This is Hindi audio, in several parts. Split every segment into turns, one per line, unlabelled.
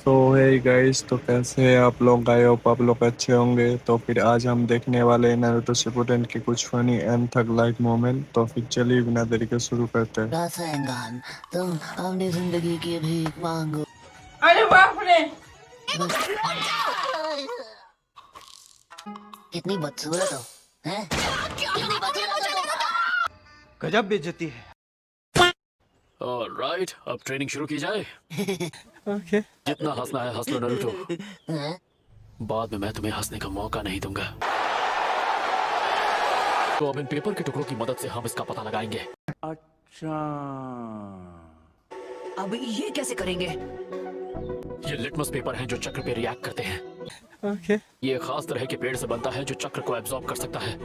तो हे गाइस, तो कैसे हैं आप लोग? आई होप आप लोग अच्छे होंगे। तो फिर आज हम देखने वाले हैं नारुतो शिपुडेन के कुछ funny and tug like moment. तो फिर चलिए बिना देरी के शुरू करते हैं।
रासेंगान, तुम अपनी जिंदगी की भीख मांगो।
अरे बाप रे।
कितनी बदसूरत हो, हैं? कितनी बदसूरत हो?
गजब बेइज्जती है।
ऑलराइट, अब ट्रेनिंग शुरू की जाए।
ओके।
जितना हंसना है हंस लो नरूटो।
हैं?
बाद में मैं तुम्हें हंसने का मौका नहीं दूंगा। तो अब इन पेपर के टुकड़ों की मदद से हम इसका पता लगाएंगे।
अच्छा,
अब ये कैसे करेंगे?
ये लिटमस पेपर हैं जो चक्र पे रिएक्ट करते हैं।
ओके।
ये खास तरह के पेड़ से बनता है जो चक्र को एब्जॉर्ब कर सकता है।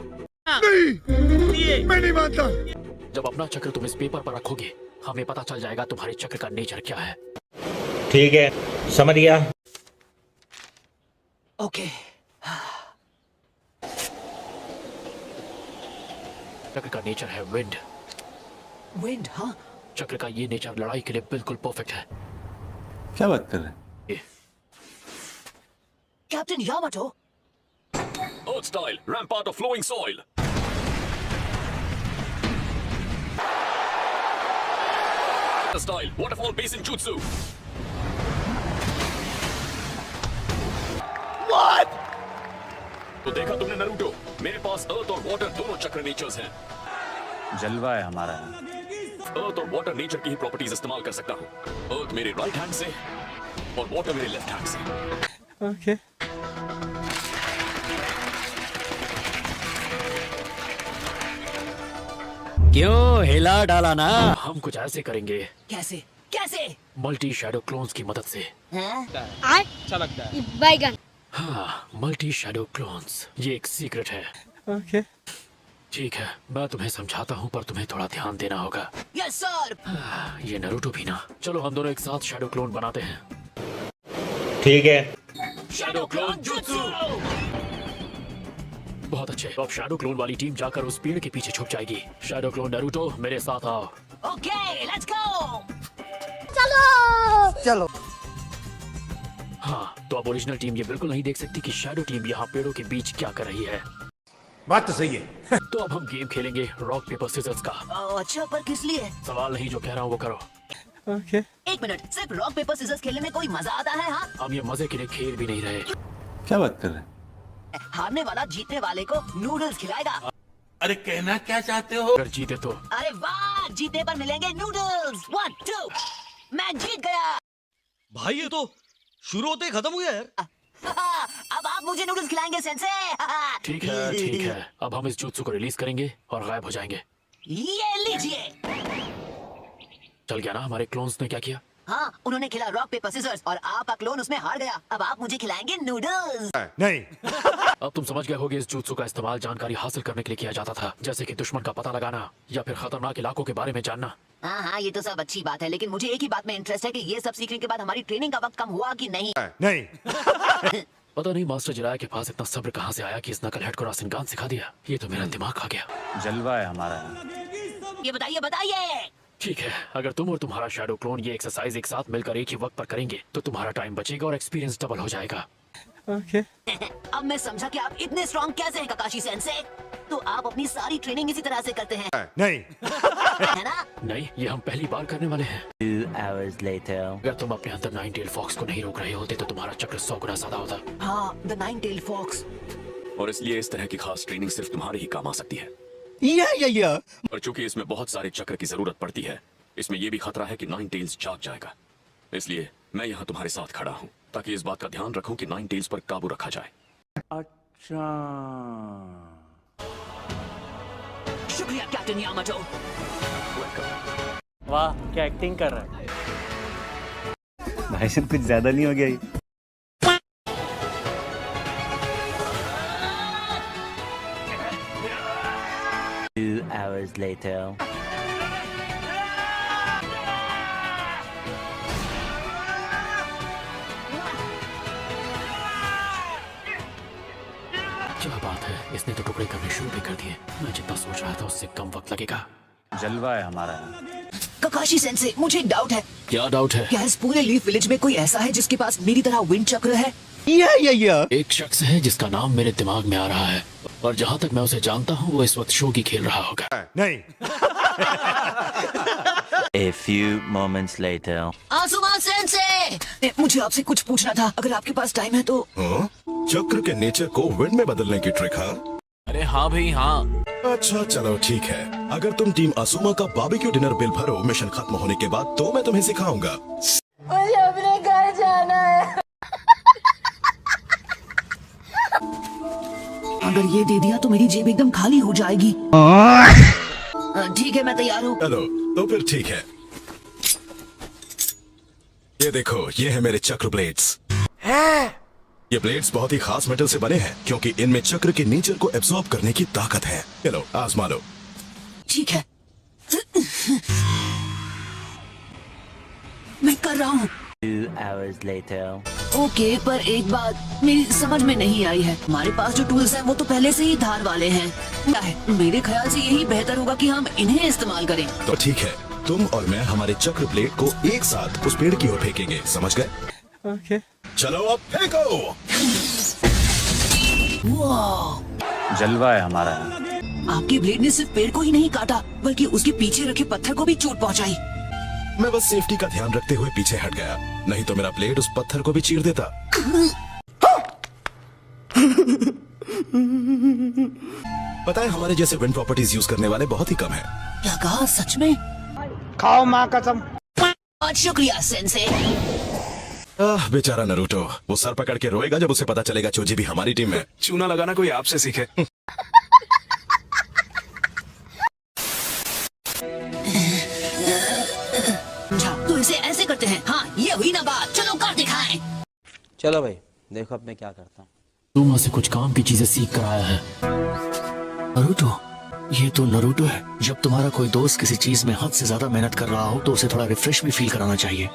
मैं नहीं मानता।
जब अपना चक्र तुम इस पेपर पर रखोगे, हमें पता चल जाएगा तुम्हारे चक्र का नेचर क्या है।
ठीक है, समझ गया।
ओके।
चक्र का नेचर है विंड।
विंड? हाँ।
चक्र का ये नेचर लड़ाई के लिए बिल्कुल परफेक्ट है।
क्या बात कर रहे हैं?
Captain Yamato.
Earth style, rampart of flowing soil. Style, waterfall basin jutsu.
What?
तो देखा तुमने नरूटो, मेरे पास अर्थ और वाटर दोनों चक्र नेचर्स हैं।
जलवा है हमारा।
अर्थ और वाटर नेचर की ही प्रॉपर्टीज इस्तेमाल कर सकता हूँ। अर्थ मेरे राइट हैंड से और वाटर मेरे लेफ्ट हैंड से।
ओके।
क्यों हिला डाला ना?
हम कुछ ऐसे करेंगे
कैसे? कैसे?
मल्टी शैडो क्लोन्स की मदद से।
हैं?
अच्छा लगता है।
बैगन।
हाँ, मल्टी शैडो क्लोन्स, ये एक सीक्रेट है।
ओके।
ठीक है, मैं तुम्हें समझाता हूँ पर तुम्हें थोड़ा ध्यान देना होगा।
Yes sir.
ये नरूटो भी ना। चलो हम दोनों एक साथ शैडो क्लोन बनाते हैं।
ठीक है।
Shadow clone jutsu. बहुत अच्छे। तो अब शैडो क्लोन वाली टीम जाकर उस पेड़ के पीछे छुप जाएगी। शैडो क्लोन नरूटो, मेरे साथ आओ।
Okay, let's go.
चलो।
हाँ, तो अब ओरिजिनल टीम ये बिल्कुल नहीं देख सकती कि शैडो टीम यहाँ पेड़ों के बीच क्या कर रही है।
बात तो सही है।
तो अब हम गेम खेलेंगे रॉक पेपर सिजर्स का।
अच्छा, पर किस लिए?
सवाल नहीं, जो कह रहा हूँ वो करो।
ओके।
एक मिनट, सिर्फ रॉक पेपर सीजर्स खेलने में कोई मजा आता है? हाँ।
हम ये मजे के लिए खेल भी नहीं रहे।
क्या बात कर रहे हैं?
हारने वाला जीतने वाले को नूडल्स खिलाएगा।
अरे कहना क्या चाहते हो?
अगर जीते तो
अरे वाह, जीतने पर मिलेंगे नूडल्स। 1 2, मैं जीत गया।
भाई ये तो शुरू होते ही खत्म हो गया यार।
अब आप मुझे नूडल्स खिलाएंगे सेंसे।
ठीक है, ठीक है। अब हम इस जुत्सु को रिलीज करेंगे और गायब हो जाएंगे।
ये लीजिए।
चल गया ना हमारे क्लोन्स ने क्या किया?
हाँ, उन्होंने खेला रॉक पेपर सीजर्स और आपका क्लोन उसमें हार गया। अब आप मुझे खिलाएंगे नूडल्स।
नहीं।
अब तुम समझ गए होगे इस जुत्सु का इस्तेमाल जानकारी हासिल करने के लिए किया जाता था, जैसे कि दुश्मन का पता लगाना या फिर खतरनाक इलाकों के बारे में जानना।
हाँ हाँ, ये तो सब अच्छी बात है, लेकिन मुझे एक ही बात में इंटरेस्ट है कि ये सब सीखने के बाद हमारी ट्रेनिंग का वक्त कम हुआ कि नहीं?
नहीं।
पता नहीं मास्टर जिराया के पास इतना सब्र कहाँ से आया कि इस नकल हेड को रासिनगान सिखा दिया। ये तो मेरा दिमाग खा गया।
जलवा है हमारा।
ये बताइए बताइए।
ठीक है, अगर तुम और तुम्हारा शैडो क्लोन ये एक्सरसाइज एक साथ मिलकर एक ही वक्त पर करेंगे तो तुम्हारा टाइम बचेगा और एक्सपीरियंस डबल हो जाएगा।
ओके।
अब मैं समझा कि आप इतने स्ट्रॉन्ग कैसे हैं ककाशी सेंसे। तो आप अपनी सारी ट्रेनिंग इसी तरह से करते हैं,
नहीं।
है ना?
नहीं, ये हम पहली बार करने वाले हैं।
2 hours later.
अगर तुम अपने अंदर नाइन टेल फॉक्स को नहीं रोक रहे होते तो तुम्हारा चक्र 100 गुना ज्यादा होता।
हाँ, द 9 टेल फॉक्स।
और इसलिए इस तरह की खास ट्रेनिंग सिर्फ तुम्हारे ही काम आ सकती है।
या
और चूंकि इसमें बहुत सारे चक्र की जरूरत पड़ती है, इसमें यह भी खतरा है कि नाइन टेल्स जाग जाएगा। इसलिए मैं यहाँ तुम्हारे साथ खड़ा हूँ ताकि इस बात का ध्यान रखूं कि नाइन टेल्स पर काबू रखा जाए।
अच्छा।
शुक्रिया कैप्टन यामाटो।
वाह, क्या एक्टिंग कर रहा है भाई साहब, कुछ ज्यादा नहीं हो गया ये? 2 hours later.
क्या बात है, इसने तो टुकड़े करने शुरू भी कर दिए। मैं जितना सोच रहा था उससे कम वक्त लगेगा।
जलवा है हमारा।
ककाशी सेंसे, मुझे एक डाउट है।
क्या डाउट है?
क्या इस पूरे लीफ विलेज में कोई ऐसा है जिसके पास मेरी तरह विंड चक्र है?
एक शख्स है जिसका नाम मेरे दिमाग में आ रहा है, और जहाँ तक मैं उसे जानता हूँ वो इस वक्त शो की खेल रहा होगा।
नहीं।
A few moments later.
Asuma sensei, मुझे आपसे कुछ पूछना था, अगर आपके पास टाइम है तो।
हाँ? चक्र के नेचर को विंड में बदलने की ट्रिक है?
अरे हाँ भाई हाँ।
अच्छा चलो ठीक है, अगर तुम टीम असुमा का बारबेक्यू डिनर बिल भरो मिशन खत्म होने के बाद तो मैं तुम्हें सिखाऊंगा।
मुझे अपने घर जाना है।
अगर ये दे दिया तो मेरी जेब एकदम खाली हो जाएगी। ठीक है, मैं तैयार हूँ।
चलो तो फिर ठीक है, ये देखो, ये है मेरे चक्र ब्लेड्स। ये ब्लेड्स बहुत ही खास मेटल से बने हैं क्योंकि इनमें चक्र के नेचर को एब्सॉर्ब करने की ताकत है। चलो आजमा लो।
ठीक है, मैं कर रहा हूँ।
2 hours later.
ओके, पर एक बात मेरी समझ में नहीं आई है। हमारे पास जो टूल्स हैं वो तो पहले से ही धार वाले हैं। क्या है? मेरे ख्याल से यही बेहतर होगा कि हम इन्हें इस्तेमाल करें।
तो ठीक है, तुम और मैं हमारे चक्र ब्लेड को एक साथ उस पेड़ की ओर फेंकेंगे, समझ गए?
ओके।
चलो अब फेंको।
वाह,
जलवा है हमारा।
आपके ब्लेड ने सिर्फ पेड़ को ही नहीं काटा बल्कि उसके पीछे रखे पत्थर को भी चोट पहुंचाई।
मैं बस सेफ्टी का ध्यान रखते हुए पीछे हट गया, नहीं तो मेरा ब्लेड उस पत्थर को भी चीर देता। पता है हमारे जैसे विंड प्रॉपर्टीज यूज करने वाले बहुत ही कम हैं।
क्या कहा? सच में?
खाओ माँ कसम।
बहुत शुक्रिया सेंसे।
बेचारा नरूटो, वो सर पकड़ के रोएगा जब उसे पता चलेगा चोजी भी हमारी टीम में। चूना लगाना कोई आपसे सीखे।
तो इसे ऐसे करते हैं। हाँ, ये हुई ना बात, चलो कर दिखाएं।
चलो भाई, देखो अब मैं क्या करता हूँ।
तू वहाँ से कुछ काम की चीजें सीख कर आया है। नरूटो, ये तो नरूटो है। जब तुम्हारा कोई दोस्त किसी चीज में हद से ज्यादा मेहनत कर रहा हो तो उसे थोड़ा रिफ्रेश भी फील कराना चाहिए।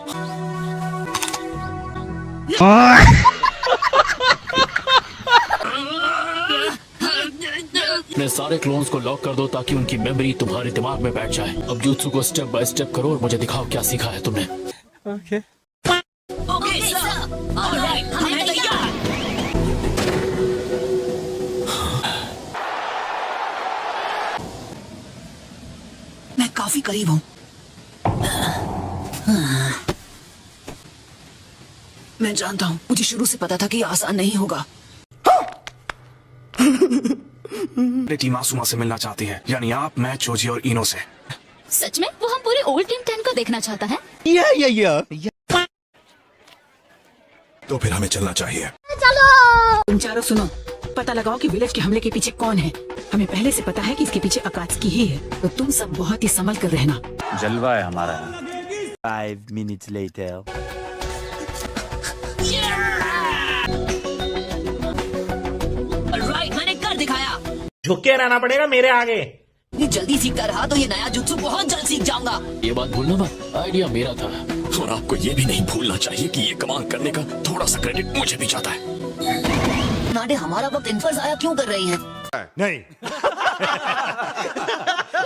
अपने सारे क्लोन्स को लॉक कर दो ताकि उनकी मेमोरी तुम्हारे दिमाग में बैठ जाए। अब jutsu को स्टेप बाय स्टेप करो और मुझे दिखाओ क्या सीखा है तुमने।
ओके।
ओके सर, ऑलराइट, हम तैयार। मैं काफी करीब हूँ। मैं जानता हूँ, मुझे शुरू से पता था कि ये आसान नहीं होगा।
टीम आसुमा से मिलना चाहती है, यानी आप, मैं, चोजी और इनो से।
सच में? वो हम पूरी ओल्ड टीम 10 को देखना चाहता है।
तो फिर हमें चलना चाहिए।
तुम चारों सुनो, पता लगाओ कि विलेज के हमले के पीछे कौन है। हमें पहले से पता है कि इसके पीछे अकात्सुकी ही है, तो तुम सब बहुत ही संभल कर रहना।
जलवा है हमारा। 5 minutes later.
ऑलराइट, मैंने कर दिखाया।
झुक के रहना पड़ेगा मेरे आगे।
ये जल्दी सीखता रहा तो ये नया जुत्सु बहुत जल्द सीख जाऊंगा।
ये बात भूलना मत, आइडिया मेरा था। और आपको ये भी नहीं भूलना चाहिए कि ये कमाल करने का थोड़ा सा क्रेडिट मुझे भी जाता है।
नाडे हमारा वक्त इन पर जाया क्यों कर रही हैं?
नहीं।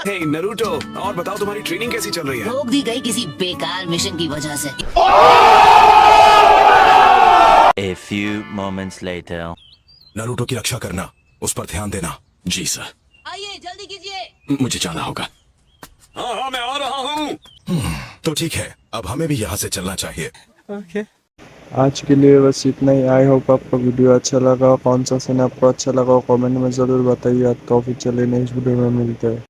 हे नरूटो, और बताओ तुम्हारी ट्रेनिंग कैसी चल रही है?
रोक दी गई किसी बेकार मिशन की वजह से।
A few moments later.
Naruto की रक्षा करना, उस पर ध्यान देना।
जी सर।
आइए जल्दी कीजिए।
मुझे जाना होगा। हाँ मैं आ रहा हूँ।
तो ठीक है, अब हमें भी यहाँ से चलना चाहिए।
ओके।
आज के लिए बस इतना ही। आई होप आपको वीडियो अच्छा लगा। कौन सा सीन आपको अच्छा लगा कमेंट में ज़रूर बताइए। तो फिर चलिए नेक्स्ट वीडियो में मिलते हैं।